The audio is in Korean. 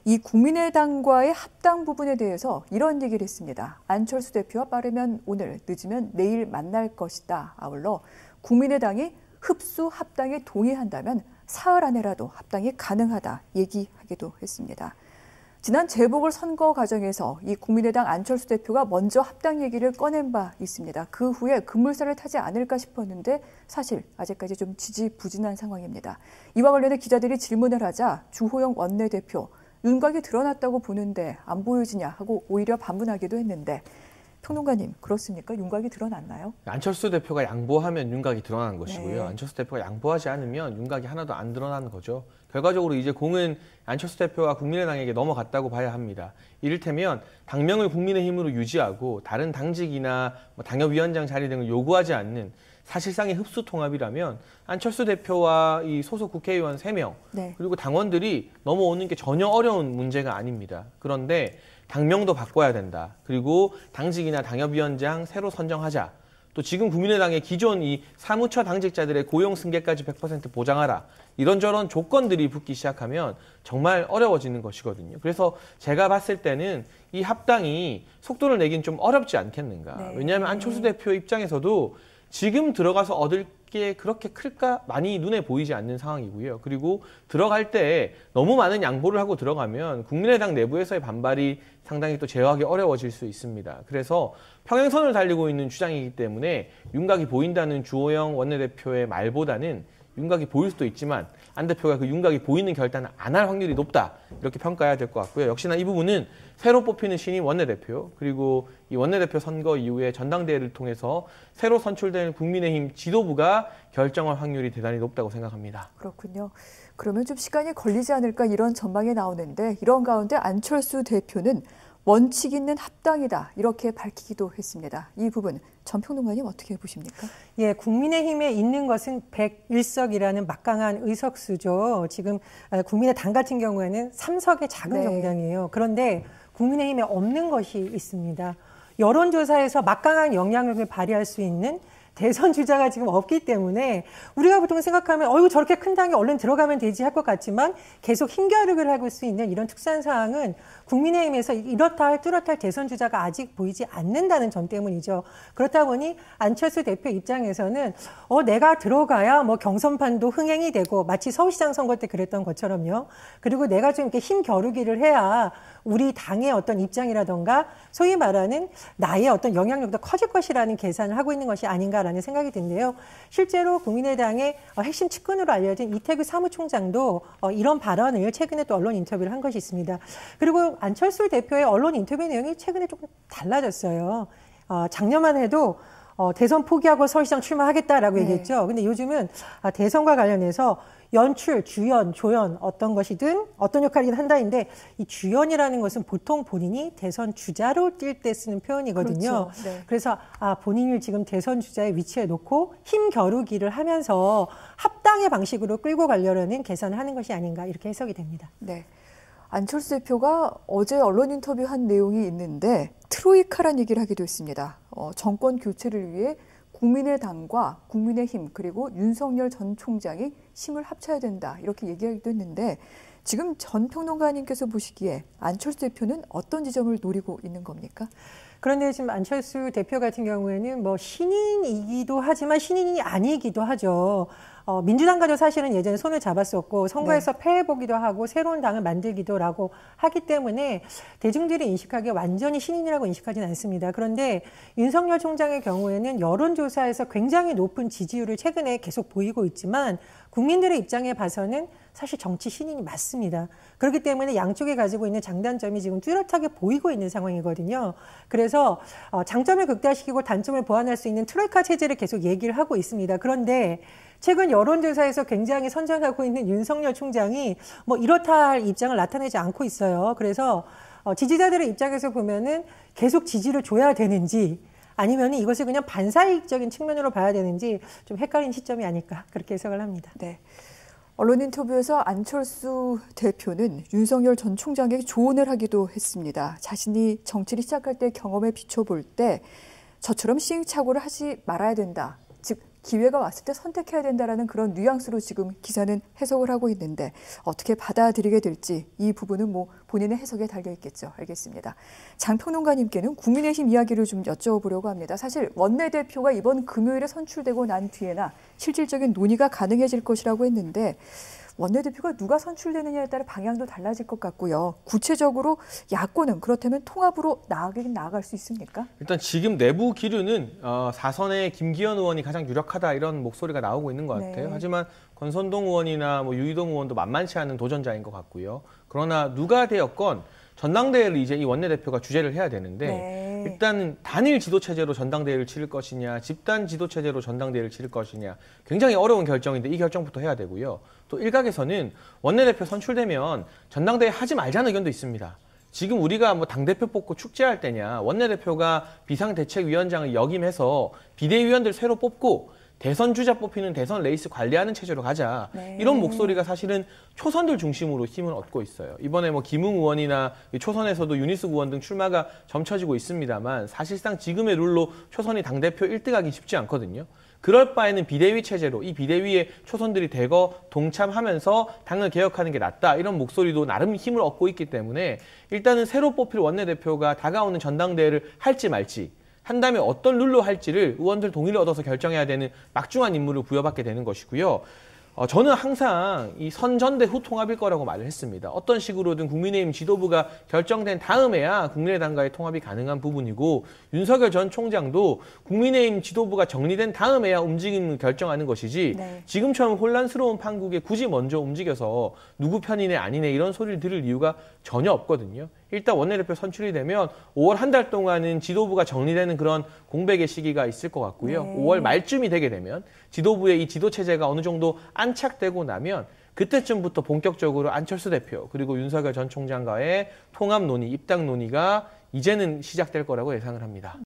이 국민의당과의 합당 부분에 대해서 이런 얘기를 했습니다. 안철수 대표와 빠르면 오늘, 늦으면 내일 만날 것이다. 아울러 국민의당이 흡수 합당에 동의한다면 사흘 안에라도 합당이 가능하다 얘기하기도 했습니다. 지난 재보궐선거 과정에서 이 국민의당 안철수 대표가 먼저 합당 얘기를 꺼낸 바 있습니다. 그 후에 급물살을 타지 않을까 싶었는데 사실 아직까지 좀 지지부진한 상황입니다. 이와 관련해 기자들이 질문을 하자 주호영 원내대표, 윤곽이 드러났다고 보는데 안 보여지냐 하고 오히려 반문하기도 했는데 평론가님, 그렇습니까? 윤곽이 드러났나요? 안철수 대표가 양보하면 윤곽이 드러나는 것이고요. 네. 안철수 대표가 양보하지 않으면 윤곽이 하나도 안 드러나는 거죠. 결과적으로 이제 공은 안철수 대표와 국민의당에게 넘어갔다고 봐야 합니다. 이를테면 당명을 국민의힘으로 유지하고 다른 당직이나 당협위원장 자리 등을 요구하지 않는 사실상의 흡수 통합이라면 안철수 대표와 이 소속 국회의원 3명 네. 그리고 당원들이 넘어오는 게 전혀 어려운 문제가 아닙니다. 그런데 당명도 바꿔야 된다. 그리고 당직이나 당협위원장 새로 선정하자. 또 지금 국민의당의 기존 이 사무처 당직자들의 고용 승계까지 100% 보장하라. 이런저런 조건들이 붙기 시작하면 정말 어려워지는 것이거든요. 그래서 제가 봤을 때는 이 합당이 속도를 내긴 좀 어렵지 않겠는가. 네. 왜냐하면 안철수 대표 입장에서도 지금 들어가서 얻을 게 그렇게 클까? 많이 눈에 보이지 않는 상황이고요. 그리고 들어갈 때 너무 많은 양보를 하고 들어가면 국민의당 내부에서의 반발이 상당히 또 제어하기 어려워질 수 있습니다. 그래서 평행선을 달리고 있는 주장이기 때문에 윤곽이 보인다는 주호영 원내대표의 말보다는 윤곽이 보일 수도 있지만 안 대표가 그 윤곽이 보이는 결단을 안 할 확률이 높다. 이렇게 평가해야 될 것 같고요. 역시나 이 부분은 새로 뽑히는 신임 원내대표 그리고 이 원내대표 선거 이후에 전당대회를 통해서 새로 선출된 국민의힘 지도부가 결정할 확률이 대단히 높다고 생각합니다. 그렇군요. 그러면 좀 시간이 걸리지 않을까 이런 전망이 나오는데 이런 가운데 안철수 대표는 원칙 있는 합당이다 이렇게 밝히기도 했습니다. 이 부분 전 평론가님 어떻게 보십니까? 예, 국민의힘에 있는 것은 101석이라는 막강한 의석수죠. 지금 국민의당 같은 경우에는 3석의 작은 네. 정당이에요. 그런데 국민의힘에 없는 것이 있습니다. 여론조사에서 막강한 영향력을 발휘할 수 있는 대선 주자가 지금 없기 때문에 우리가 보통 생각하면 이거 저렇게 큰 당이 얼른 들어가면 되지 할 것 같지만 계속 힘겨루기를 하고 수 있는 이런 특수한 상황은 국민의힘에서 이렇다 할 뚜렷할 대선 주자가 아직 보이지 않는다는 점 때문이죠. 그렇다 보니 안철수 대표 입장에서는 내가 들어가야 뭐 경선판도 흥행이 되고 마치 서울시장 선거 때 그랬던 것처럼요. 그리고 내가 좀 이렇게 힘겨루기를 해야 우리 당의 어떤 입장이라던가 소위 말하는 나의 어떤 영향력도 커질 것이라는 계산을 하고 있는 것이 아닌가라는 생각이 드는데요. 실제로 국민의당의 핵심 측근으로 알려진 이태규 사무총장도 이런 발언을 최근에 또 언론 인터뷰를 한 것이 있습니다. 그리고 안철수 대표의 언론 인터뷰 내용이 최근에 조금 달라졌어요. 작년만 해도 대선 포기하고 서울시장 출마하겠다라고 네. 얘기했죠. 근데 요즘은 대선과 관련해서 연출, 주연, 조연 어떤 것이든 어떤 역할이든 한다인데 이 주연이라는 것은 보통 본인이 대선 주자로 뛸 때 쓰는 표현이거든요. 그렇죠. 네. 그래서 본인을 지금 대선 주자의 위치에 놓고 힘겨루기를 하면서 합당의 방식으로 끌고 가려는 계산을 하는 것이 아닌가 이렇게 해석이 됩니다. 네. 안철수 대표가 어제 언론 인터뷰한 내용이 있는데 트로이카란 얘기를 하기도 했습니다. 정권 교체를 위해 국민의당과 국민의힘 그리고 윤석열 전 총장이 힘을 합쳐야 된다 이렇게 얘기하기도 했는데 지금 전 평론가님께서 보시기에 안철수 대표는 어떤 지점을 노리고 있는 겁니까? 그런데 지금 안철수 대표 같은 경우에는 뭐 신인이기도 하지만 신인이 아니기도 하죠. 민주당과도 사실은 예전에 손을 잡았었고 선거에서 패해보기도 하고 새로운 당을 만들기도 라고 하기 때문에 대중들이 인식하기에 완전히 신인이라고 인식하지는 않습니다. 그런데 윤석열 총장의 경우에는 여론조사에서 굉장히 높은 지지율을 최근에 계속 보이고 있지만 국민들의 입장에 봐서는 사실 정치 신인이 맞습니다. 그렇기 때문에 양쪽에 가지고 있는 장단점이 지금 뚜렷하게 보이고 있는 상황이거든요. 그래서 장점을 극대화시키고 단점을 보완할 수 있는 트로이카 체제를 계속 얘기를 하고 있습니다. 그런데 최근 여론조사에서 굉장히 선전하고 있는 윤석열 총장이 뭐 이렇다 할 입장을 나타내지 않고 있어요. 그래서 지지자들의 입장에서 보면은 계속 지지를 줘야 되는지 아니면 이것을 그냥 반사이익적인 측면으로 봐야 되는지 좀 헷갈린 시점이 아닐까 그렇게 해석을 합니다. 네. 언론 인터뷰에서 안철수 대표는 윤석열 전 총장에게 조언을 하기도 했습니다. 자신이 정치를 시작할 때 경험에 비춰볼 때 저처럼 시행착오를 하지 말아야 된다. 즉 기회가 왔을 때 선택해야 된다라는 그런 뉘앙스로 지금 기사는 해석을 하고 있는데 어떻게 받아들이게 될지 이 부분은 뭐 본인의 해석에 달려 있겠죠. 알겠습니다. 장 평론가님께는 국민의힘 이야기를 좀 여쭤보려고 합니다. 사실 원내대표가 이번 금요일에 선출되고 난 뒤에나 실질적인 논의가 가능해질 것이라고 했는데 원내대표가 누가 선출되느냐에 따라 방향도 달라질 것 같고요. 구체적으로 야권은 그렇다면 통합으로 나아갈 수 있습니까? 일단 지금 내부 기류는 4선의 김기현 의원이 가장 유력하다 이런 목소리가 나오고 있는 것 같아요. 네. 하지만 권선동 의원이나 뭐 유이동 의원도 만만치 않은 도전자인 것 같고요. 그러나 누가 되었건 전당대회를 이제 이 원내대표가 주재를 해야 되는데 네. 일단 단일 지도체제로 전당대회를 치를 것이냐 집단 지도체제로 전당대회를 치를 것이냐 굉장히 어려운 결정인데 이 결정부터 해야 되고요. 또 일각에서는 원내대표 선출되면 전당대회 하지 말자는 의견도 있습니다. 지금 우리가 뭐 당대표 뽑고 축제할 때냐 원내대표가 비상대책위원장을 역임해서 비대위원들 새로 뽑고 대선 주자 뽑히는 대선 레이스 관리하는 체제로 가자. 네. 이런 목소리가 사실은 초선들 중심으로 힘을 얻고 있어요. 이번에 뭐 김웅 의원이나 초선에서도 유니스 의원 등 출마가 점쳐지고 있습니다만 사실상 지금의 룰로 초선이 당대표 1등하기 쉽지 않거든요. 그럴 바에는 비대위 체제로 이 비대위에 초선들이 대거 동참하면서 당을 개혁하는 게 낫다. 이런 목소리도 나름 힘을 얻고 있기 때문에 일단은 새로 뽑힐 원내대표가 다가오는 전당대회를 할지 말지 한다면 어떤 룰로 할지를 의원들 동의를 얻어서 결정해야 되는 막중한 임무를 부여받게 되는 것이고요. 저는 항상 이 선전대 후 통합일 거라고 말을 했습니다. 어떤 식으로든 국민의힘 지도부가 결정된 다음에야 국민의당과의 통합이 가능한 부분이고 윤석열 전 총장도 국민의힘 지도부가 정리된 다음에야 움직임을 결정하는 것이지 네. 지금처럼 혼란스러운 판국에 굳이 먼저 움직여서 누구 편이네 아니네 이런 소리를 들을 이유가 전혀 없거든요. 일단 원내대표 선출이 되면 5월 한 달 동안은 지도부가 정리되는 그런 공백의 시기가 있을 것 같고요. 네. 5월 말쯤이 되게 되면 지도부의 이 지도체제가 어느 정도 안착되고 나면 그때쯤부터 본격적으로 안철수 대표 그리고 윤석열 전 총장과의 통합 논의, 입당 논의가 이제는 시작될 거라고 예상을 합니다.